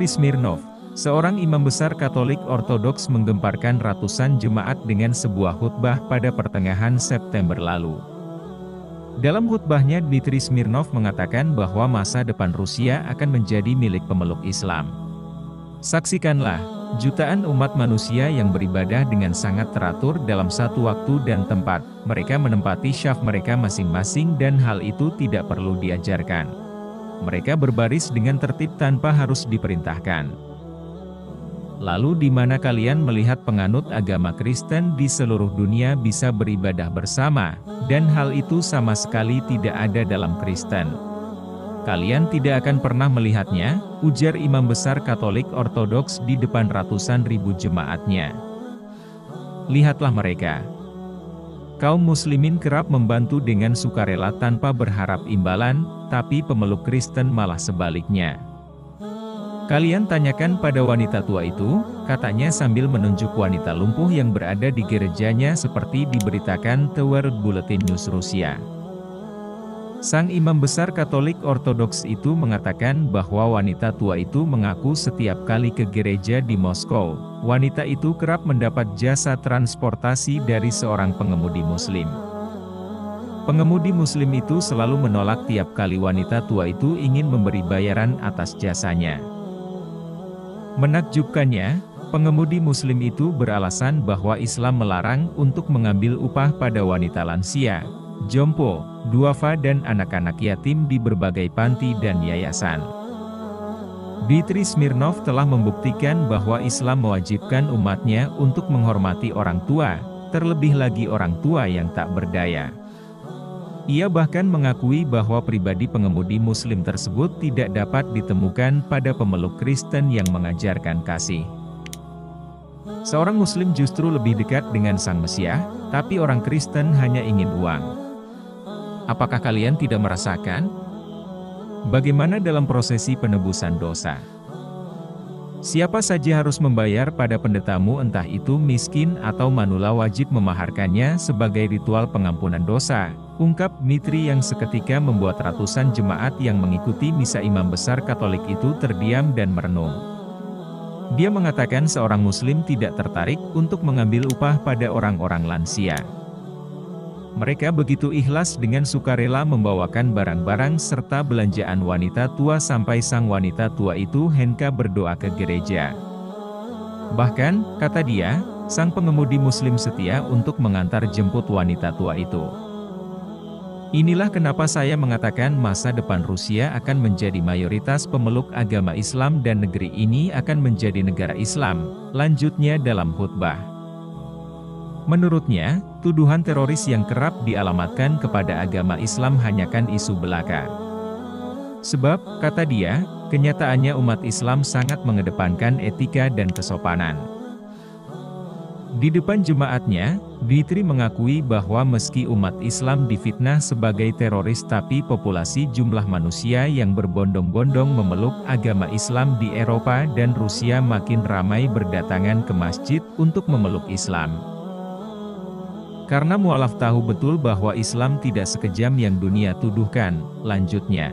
Dmitri Smirnov, seorang imam besar Katolik Ortodoks, menggemparkan ratusan jemaat dengan sebuah khutbah pada pertengahan September lalu. Dalam khutbahnya, Dmitri Smirnov mengatakan bahwa masa depan Rusia akan menjadi milik pemeluk Islam. Saksikanlah, jutaan umat manusia yang beribadah dengan sangat teratur dalam satu waktu dan tempat. Mereka menempati syaf mereka masing-masing dan hal itu tidak perlu diajarkan. Mereka berbaris dengan tertib tanpa harus diperintahkan. Lalu di mana kalian melihat penganut agama Kristen di seluruh dunia bisa beribadah bersama, dan hal itu sama sekali tidak ada dalam Kristen? Kalian tidak akan pernah melihatnya, ujar imam besar Katolik Ortodoks di depan ratusan ribu jemaatnya. Lihatlah mereka. Kaum muslimin kerap membantu dengan sukarela tanpa berharap imbalan, tapi pemeluk Kristen malah sebaliknya. Kalian tanyakan pada wanita tua itu, katanya sambil menunjuk wanita lumpuh yang berada di gerejanya seperti diberitakan The World Bulletin News Rusia. Sang imam besar Katolik Ortodoks itu mengatakan bahwa wanita tua itu mengaku setiap kali ke gereja di Moskow, wanita itu kerap mendapat jasa transportasi dari seorang pengemudi muslim. Pengemudi muslim itu selalu menolak tiap kali wanita tua itu ingin memberi bayaran atas jasanya. Menakjubkannya, pengemudi muslim itu beralasan bahwa Islam melarang untuk mengambil upah pada wanita lansia, jompo, duafa dan anak-anak yatim di berbagai panti dan yayasan. Dmitri Smirnov telah membuktikan bahwa Islam mewajibkan umatnya untuk menghormati orang tua, terlebih lagi orang tua yang tak berdaya. Ia bahkan mengakui bahwa pribadi pengemudi muslim tersebut tidak dapat ditemukan pada pemeluk Kristen yang mengajarkan kasih. Seorang muslim justru lebih dekat dengan Sang Mesias, tapi orang Kristen hanya ingin uang. Apakah kalian tidak merasakan? Bagaimana dalam prosesi penebusan dosa? Siapa saja harus membayar pada pendetamu, entah itu miskin atau manula, wajib memaharkannya sebagai ritual pengampunan dosa, ungkap Dmitri yang seketika membuat ratusan jemaat yang mengikuti misa imam besar Katolik itu terdiam dan merenung. Dia mengatakan seorang muslim tidak tertarik untuk mengambil upah pada orang-orang lansia. Mereka begitu ikhlas dengan sukarela membawakan barang-barang serta belanjaan wanita tua sampai sang wanita tua itu hendak berdoa ke gereja. Bahkan, kata dia, sang pengemudi muslim setia untuk mengantar jemput wanita tua itu. Inilah kenapa saya mengatakan masa depan Rusia akan menjadi mayoritas pemeluk agama Islam dan negeri ini akan menjadi negara Islam, lanjutnya dalam khutbah. Menurutnya, tuduhan teroris yang kerap dialamatkan kepada agama Islam hanyakan isu belaka. Sebab, kata dia, kenyataannya umat Islam sangat mengedepankan etika dan kesopanan. Di depan jemaatnya, Dmitri mengakui bahwa meski umat Islam difitnah sebagai teroris, tapi populasi jumlah manusia yang berbondong-bondong memeluk agama Islam di Eropa dan Rusia makin ramai berdatangan ke masjid untuk memeluk Islam. Karena mualaf tahu betul bahwa Islam tidak sekejam yang dunia tuduhkan, lanjutnya.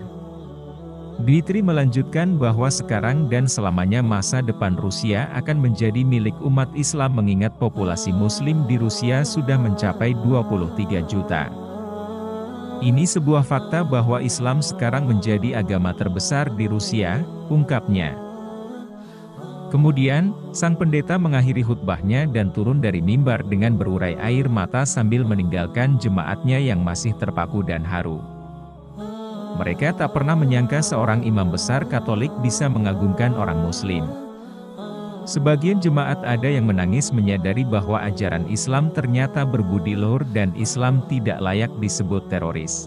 Dmitri melanjutkan bahwa sekarang dan selamanya masa depan Rusia akan menjadi milik umat Islam mengingat populasi muslim di Rusia sudah mencapai 23 juta. Ini sebuah fakta bahwa Islam sekarang menjadi agama terbesar di Rusia, ungkapnya. Kemudian, sang pendeta mengakhiri khutbahnya dan turun dari mimbar dengan berurai air mata sambil meninggalkan jemaatnya yang masih terpaku dan haru. Mereka tak pernah menyangka seorang imam besar Katolik bisa mengagungkan orang Muslim. Sebagian jemaat ada yang menangis menyadari bahwa ajaran Islam ternyata berbudi luhur dan Islam tidak layak disebut teroris.